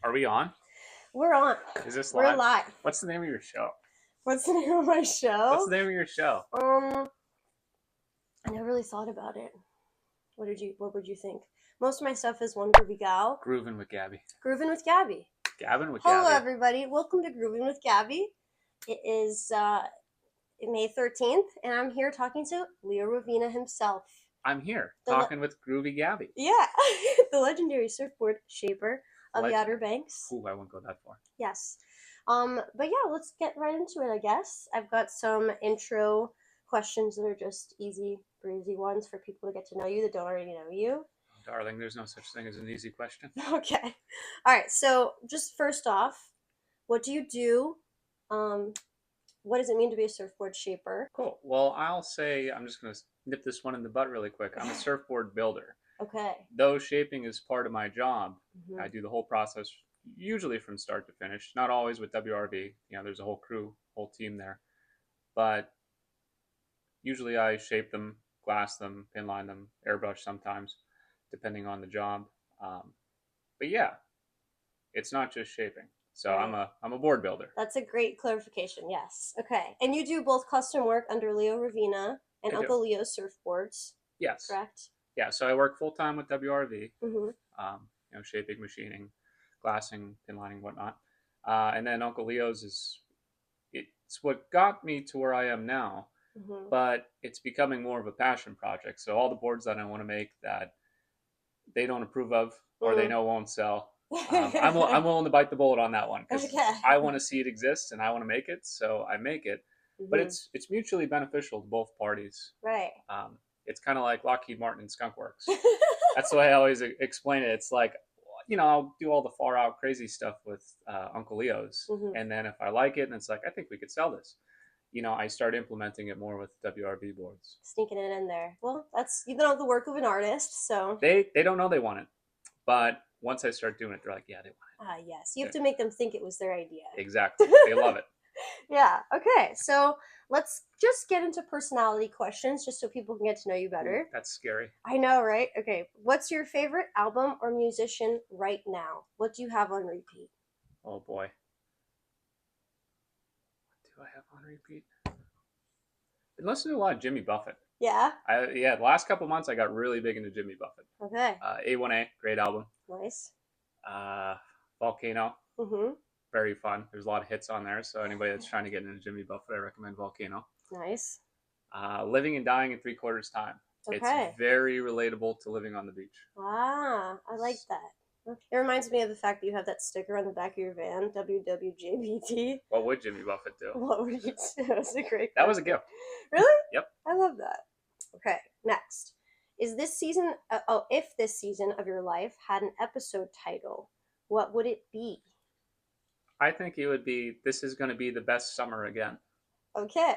Are we on? We're on. Is this We're live? live. What's the name of your show? What's the name of my show? What's the name of your show? I never really thought about it. What would you think? Most of my stuff is one groovy gal. Groovin with Gabby. Groovin with Gabby. Gavin with Hello, Gabby. everybody. Welcome to Groovin with Gabby. It is May 13th, and I'm here talking to Leo Ravina himself. I'm here talking with Groovy Gabby. Yeah, the legendary surfboard shaper of the Outer Banks. Ooh, I won't go that far. Yes. But yeah, let's get right into it, I guess. I've got some intro questions that are just easy, breezy ones for people to get to know you that don't already know you. Darling, there's no such thing as an easy question. Okay. All right. So just first off, what do you do? What does it mean to be a surfboard shaper? Cool. Well, I'll say, I'm just going to nip this one in the butt really quick. I'm a surfboard builder. Okay. Though shaping is part of my job, Mm-hmm. I do the whole process usually from start to finish. Not always with WRV. You know, there's a whole crew, whole team there. But usually I shape them, glass them, pinline them, airbrush sometimes, depending on the job. But yeah, it's not just shaping. So Right. I'm a board builder. That's a great clarification. Yes. Okay. And you do both custom work under Leo Ravina and Uncle Leo's Surfboards. Yes. Correct. Yeah. So I work full time with WRV. Mm-hmm. You know, shaping, machining, glassing, pinlining, whatnot. And then Uncle Leo's it's what got me to where I am now. Mm-hmm. But it's becoming more of a passion project. So all the boards that I want to make that they don't approve of or they know won't sell, I'm willing to bite the bullet on that one because I want to see it exist and I want to make it, so I make it. Mm-hmm. But it's mutually beneficial to both parties. Right. It's kind of like Lockheed Martin and Skunk Works. That's the way I always explain it. It's like, you know, I'll do all the far out crazy stuff with Uncle Leo's, and then if I like it and it's like, I think we could sell this, you know, I start implementing it more with WRV boards. Sneaking it in there. Well, that's, you know, the work of an artist, so. They don't know they want it, but once I start doing it, they're like, yeah, they want it. Yes. You have to make them think it was their idea. Exactly. They love it. Yeah. Okay. So let's just get into personality questions just so people can get to know you better. Ooh, that's scary. I know, right? Okay. What's your favorite album or musician right now? What do you have on repeat? Oh, boy. What do I have on repeat? Been listening to a lot of Jimmy Buffett. Yeah? The last couple months I got really big into Jimmy Buffett. Okay. A1A, great album. Nice. Volcano. Mm-hmm. Very fun. There's a lot of hits on there, so anybody that's trying to get into Jimmy Buffett, I recommend Volcano. Nice. Living and Dying in 3/4 Time. Okay. It's very relatable to living on the beach. Ah, I like that. It reminds me of the fact that you have that sticker on the back of your van, WWJBT. What would Jimmy Buffett do? What would you do? That was a great question. That was a gift. Really? Yep. I love that. Okay, next. If this season of your life had an episode title, what would it be? I think it would be, This Is Going to Be the Best Summer Again. Okay.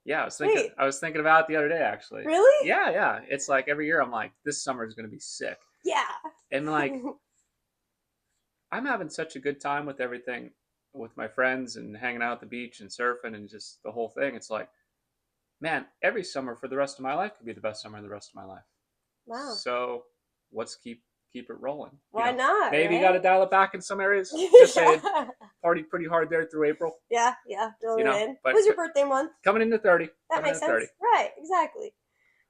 Yeah, I was thinking about it the other day, actually. Really? Yeah. It's like every year I'm like, this summer is going to be sick. Yeah. And like, I'm having such a good time with everything, with my friends and hanging out at the beach and surfing and just the whole thing. It's like, man, every summer for the rest of my life could be the best summer of the rest of my life. Wow. So let's keep it rolling. Why not? Maybe right? You got to dial it back in some areas. Just saying, partied pretty hard there through April. Yeah. In. But What's your birthday month? Coming into 30. That makes sense. 30. Right, exactly.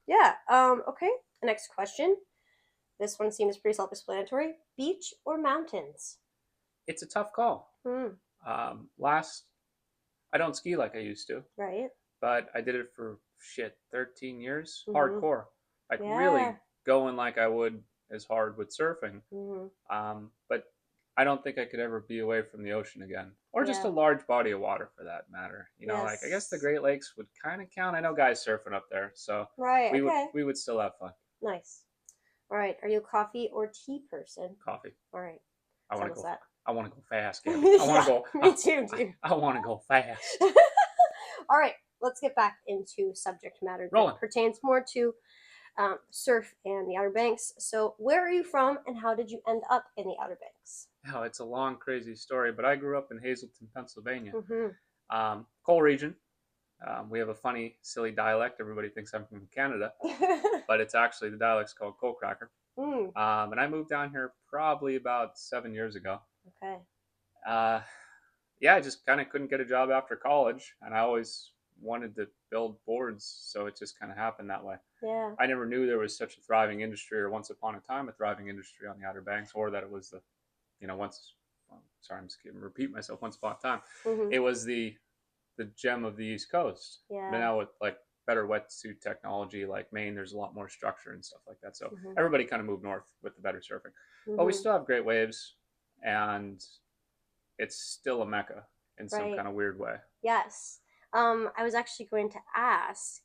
Yeah. Okay. Next question. This one seems pretty self-explanatory. Beach or mountains? It's a tough call. I don't ski like I used to. Right. But I did it for 13 years. Hardcore. Like really going like I would as hard with surfing. But I don't think I could ever be away from the ocean again. Or just a large body of water for that matter. You know, like I guess the Great Lakes would kind of count. I know guys surfing up there. So we would still have fun. Nice. All right. Are you a coffee or tea person? Coffee. All right. I want to go fast, Gabby. Me too, dude. I want to go fast. All right. Let's get back into subject matter that pertains more to surf and the Outer Banks. So where are you from and how did you end up in the Outer Banks? Oh, it's a long, crazy story, but I grew up in Hazleton, Pennsylvania. Coal region. We have a funny, silly dialect. Everybody thinks I'm from Canada, but it's actually, the dialect's called coal cracker. And I moved down here probably about 7 years ago. Okay. Yeah, I just kind of couldn't get a job after college, and I always wanted to build boards, so it just kind of happened that way. Yeah. I never knew there was such a thriving industry, or once upon a time a thriving industry on the Outer Banks, or that it was the, sorry, I'm just going to repeat myself. Once upon a time, it was the gem of the East Coast. Yeah. But now with like better wetsuit technology, like Maine, there's a lot more structure and stuff like that. So everybody kind of moved north with the better surfing. But we still have great waves, and it's still a mecca in some kind of weird way. Yes. I was actually going to ask,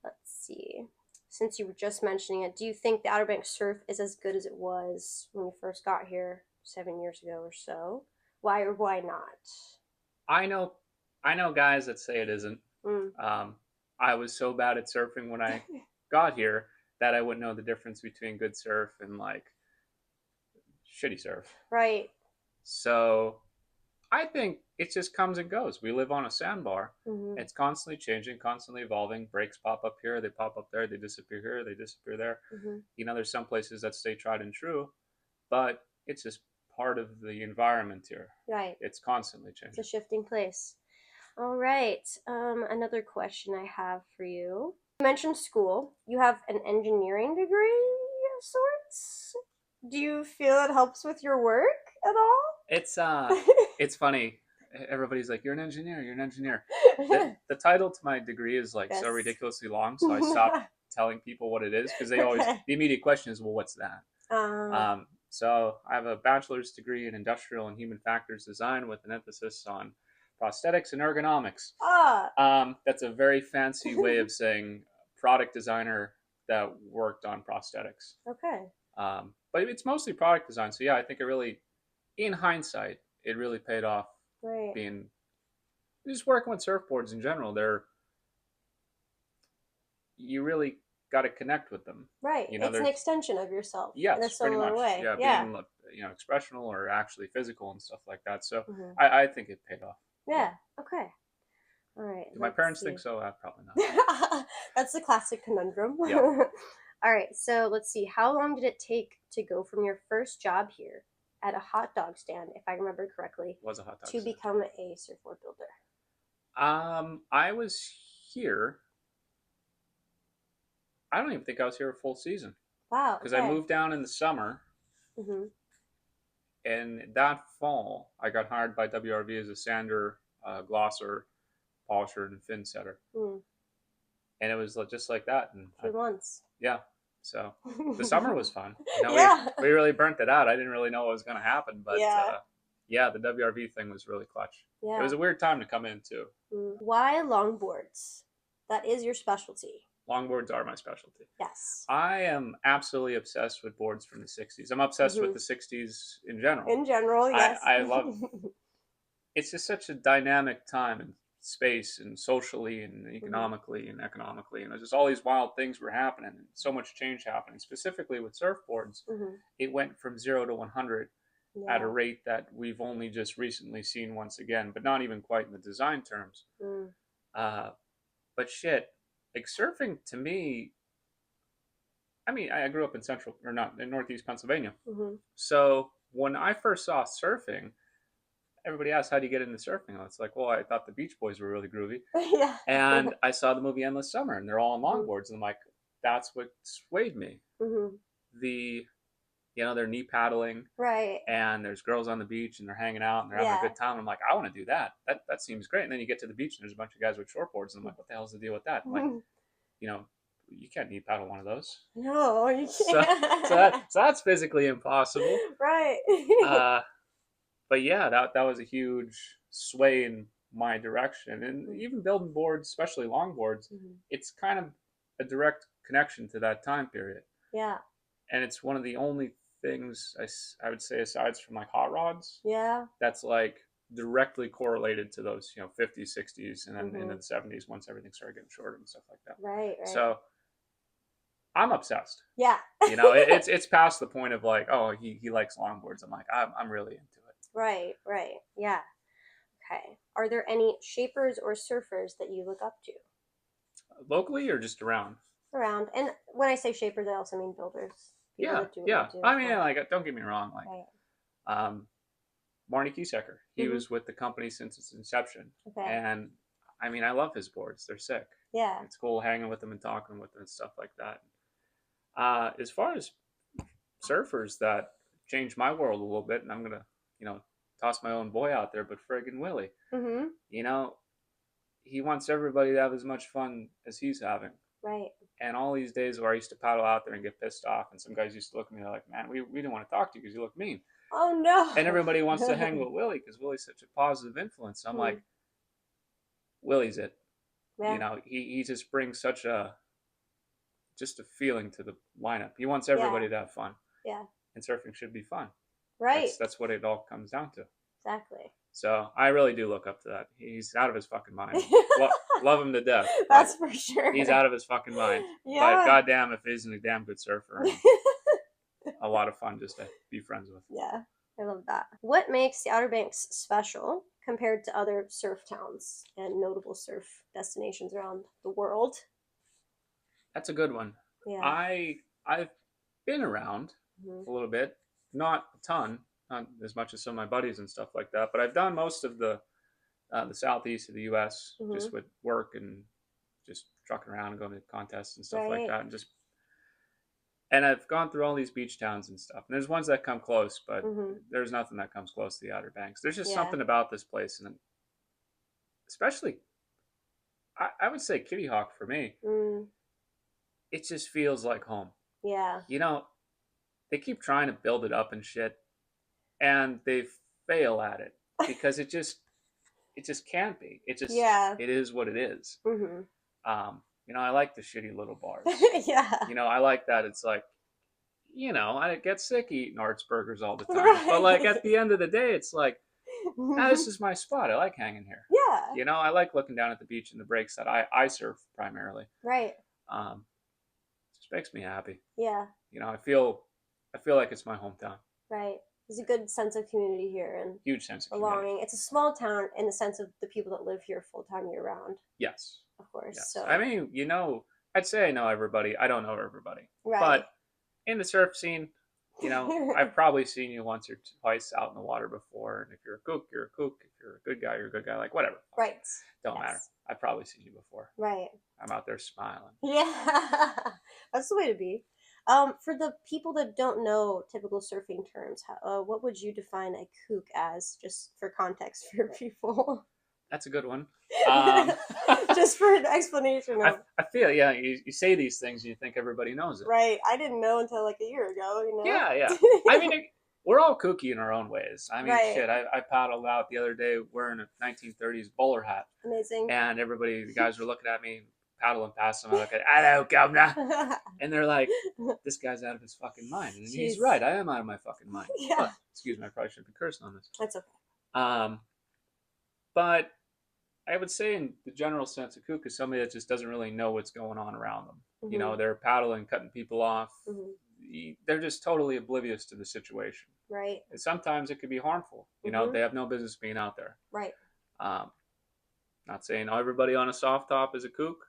let's see, since you were just mentioning it, do you think the Outer Banks surf is as good as it was when you first got here 7 years ago or so? Why or why not? I know guys that say it isn't. I was so bad at surfing when I got here that I wouldn't know the difference between good surf and like shitty surf. Right. So I think it just comes and goes. We live on a sandbar. It's constantly changing, constantly evolving. Breaks pop up here, they pop up there, they disappear here, they disappear there. There's some places that stay tried and true, but it's just part of the environment here. Right. It's constantly changing. It's a shifting place. All right. Another question I have for you. You mentioned school. You have an engineering degree of sorts. Do you feel it helps with your work at all? It's funny. Everybody's like, "You're an engineer. You're an engineer." The title to my degree is like so ridiculously long, so I stopped telling people what it is because they always the immediate question is, "Well, what's that?" So I have a bachelor's degree in industrial and human factors design with an emphasis on prosthetics and ergonomics. That's a very fancy way of saying product designer that worked on prosthetics. Okay. But it's mostly product design. So yeah, I think it really, in hindsight, it really paid off. Right. Being just working with surfboards in general, you really got to connect with them. Right. It's an extension of yourself. Yes, in a similar way. Yeah, being expressional or actually physical and stuff like that. So I think it paid off. Yeah. Okay. All right. Do my parents think so? Probably not. That's the classic conundrum. Yeah. All right. So let's see. How long did it take to go from your first job here at a hot dog stand, if I remember correctly, was a hot dog to stand. become a surfboard builder? I was here. I don't even think I was here a full season. Wow. Because I moved down in the summer. And that fall, I got hired by WRV as a sander, glosser, polisher, and fin setter. And it was just like that. And 2 months. Yeah. So the summer was fun. We really burnt it out. I didn't really know what was going to happen. But the WRV thing was really clutch. Yeah. It was a weird time to come in, too. Why longboards? That is your specialty. Longboards are my specialty. Yes. I am absolutely obsessed with boards from the 60s. I'm obsessed with the 60s in general. In general, yes. I love it's just such a dynamic time in space and socially and economically and economically. And there's just all these wild things were happening and so much change happening. Specifically with surfboards, it went from 0 to 100 at a rate that we've only just recently seen once again, but not even quite in the design terms. But shit. Like surfing to me, I mean, I grew up in Northeast Pennsylvania. So when I first saw surfing, everybody asked, "How do you get into surfing?" It's like, well, I thought the Beach Boys were really groovy. And I saw the movie Endless Summer, and they're all on longboards, and I'm like, that's what swayed me. They're knee paddling, right? And there's girls on the beach, and they're hanging out, and they're having a good time. I'm like, I want to do that. That seems great. And then you get to the beach, and there's a bunch of guys with shortboards, and I'm like, what the hell's the deal with that? I'm like, you can't knee paddle one of those. No, you can't. So that's physically impossible, right? But yeah, that was a huge sway in my direction, and even building boards, especially longboards, it's kind of a direct connection to that time period. Yeah. And it's one of the only things I would say, aside from like hot rods, that's like directly correlated to those 50s, 60s, and then into the 70s once everything started getting shorter and stuff like that. Right. So I'm obsessed. Yeah. It's past the point of like, oh, he likes longboards. I'm like, I'm really into it. Right. Yeah. Okay. Are there any shapers or surfers that you look up to? Locally or just around? Around. And when I say shapers, I also mean builders. people Yeah, that do what yeah. they do. I mean, like, don't get me wrong. Like, Right. Marnie Kiesecker, he was with the company since its inception, Okay. and I mean, I love his boards. They're sick. Yeah. It's cool hanging with them and talking with them and stuff like that. As far as surfers that changed my world a little bit, and I'm gonna, toss my own boy out there, but friggin' Willie, you know, he wants everybody to have as much fun as he's having. Right. And all these days where I used to paddle out there and get pissed off, and some guys used to look at me like, man, we didn't want to talk to you because you look mean. Oh, no. And everybody wants to hang with Willie because Willie's such a positive influence. I'm like, Willie's it. Yeah. He just brings such just a feeling to the lineup. He wants everybody to have fun. Yeah. And surfing should be fun. Right. That's what it all comes down to. Exactly. So I really do look up to that. He's out of his fucking mind. Love him to death. That's for sure. He's out of his fucking mind. Yeah. But goddamn if he's a damn good surfer. A lot of fun just to be friends with. Yeah, I love that. What makes the Outer Banks special compared to other surf towns and notable surf destinations around the world? That's a good one. Yeah. I've been around a little bit, not a ton, not as much as some of my buddies and stuff like that, but I've done most of the southeast of the U.S. Just with work and just trucking around and going to contests and stuff like that, and I've gone through all these beach towns and stuff. And there's ones that come close, but there's nothing that comes close to the Outer Banks. There's just something about this place, and especially, I would say Kitty Hawk for me. It just feels like home. Yeah. They keep trying to build it up and shit, and they fail at it because it just can't be. It just it is what it is. I like the shitty little bars. Yeah. I like that it's like, I get sick eating Arts burgers all the time. Right. But like at the end of the day, it's like, this is my spot. I like hanging here. Yeah. I like looking down at the beach and the breaks that I surf primarily. Right. Just makes me happy. Yeah. I feel like it's my hometown. Right. There's a good sense of community here and huge sense of belonging. Community. It's a small town in the sense of the people that live here full time year round. Yes. Of course. Yes. So I mean, I'd say I know everybody. I don't know everybody. Right. But in the surf scene, I've probably seen you once or twice out in the water before. And if you're a kook, you're a kook. If you're a good guy, you're a good guy. Like whatever. Right. Don't matter. I've probably seen you before. Right. I'm out there smiling. Yeah. That's the way to be. For the people that don't know typical surfing terms, what would you define a kook as, just for context for people? That's a good one. Just for an explanation. I feel, you say these things and you think everybody knows it. Right. I didn't know until like a year ago, Yeah. I mean, we're all kooky in our own ways. I mean, shit, I paddled out the other day wearing a 1930s bowler hat. Amazing. And the guys were looking at me, paddling past them. I look at, hello, governor. And they're like, this guy's out of his fucking mind. And he's right. I am out of my fucking mind. Yeah. But, excuse me, I probably shouldn't be cursing on this. That's okay. But I would say in the general sense, a kook is somebody that just doesn't really know what's going on around them. They're paddling, cutting people off. They're just totally oblivious to the situation. Right. And sometimes it could be harmful. They have no business being out there. Right. Not saying everybody on a soft top is a kook,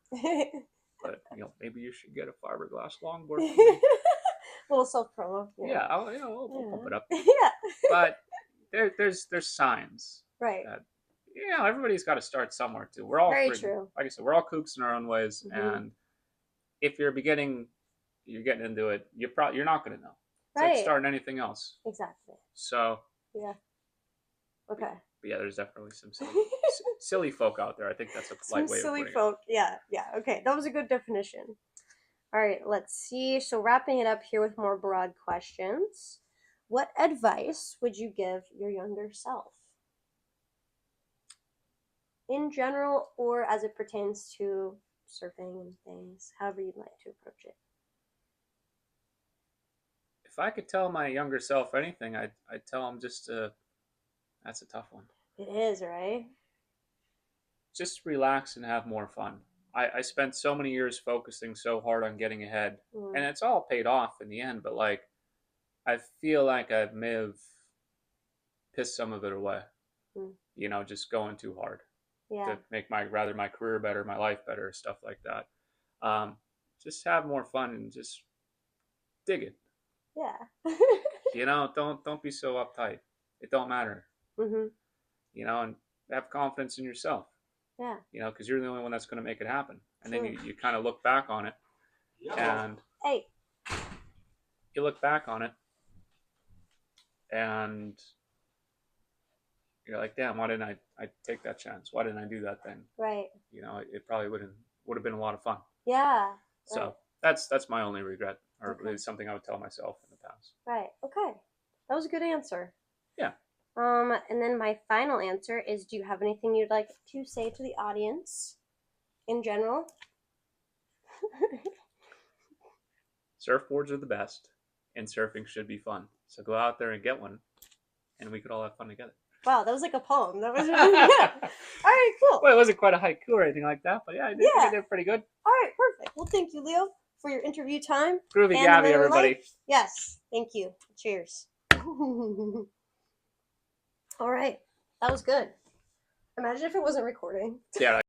but maybe you should get a fiberglass longboard. A little self promo. Yeah, we'll pump it up. Yeah. But there's signs. Right. That, everybody's got to start somewhere too. We're all very true. Like I said, we're all kooks in our own ways, and if you're getting into it, you're not going to know. It's like starting anything else. Exactly. So. Yeah. Okay. But yeah, there's definitely some silly folk out there. I think that's a polite way of putting it. Silly folk. Yeah. Okay, that was a good definition. All right, let's see. So wrapping it up here with more broad questions. What advice would you give your younger self? In general, or as it pertains to surfing and things, however you'd like to approach it. If I could tell my younger self anything, I'd tell him that's a tough one. It is, right? Just relax and have more fun. I spent so many years focusing so hard on getting ahead, and it's all paid off in the end, but like, I feel like I may have pissed some of it away. Just going too hard. Yeah. To make my career better, my life better, stuff like that. Just have more fun and just dig it. Yeah. You know, don't be so uptight. It don't matter. Mm-hmm. You know, and have confidence in yourself. Yeah. You know, because you're the only one that's going to make it happen. And True. then you kind of look back on it, and hey, you look back on it, and you're like, damn, why didn't I take that chance? Why didn't I do that then? right. You know, it probably would have been a lot of fun. Yeah. So right. that's my only regret, or Okay. it's something I would tell myself in the past. Right. Okay. That was a good answer. Yeah. And then my final answer is, do you have anything you'd like to say to the audience in general? Surfboards are the best, and surfing should be fun. So go out there and get one, and we could all have fun together. Wow, that was like a poem. That was really good. All right, cool. Well, it wasn't quite a haiku or anything like that, but yeah, I think I did pretty good. All right, perfect. Well, thank you, Leo, for your interview time. Groovy Gabby, everybody. Life. Yes, thank you. Cheers. All right, that was good. Imagine if it wasn't recording. Yeah.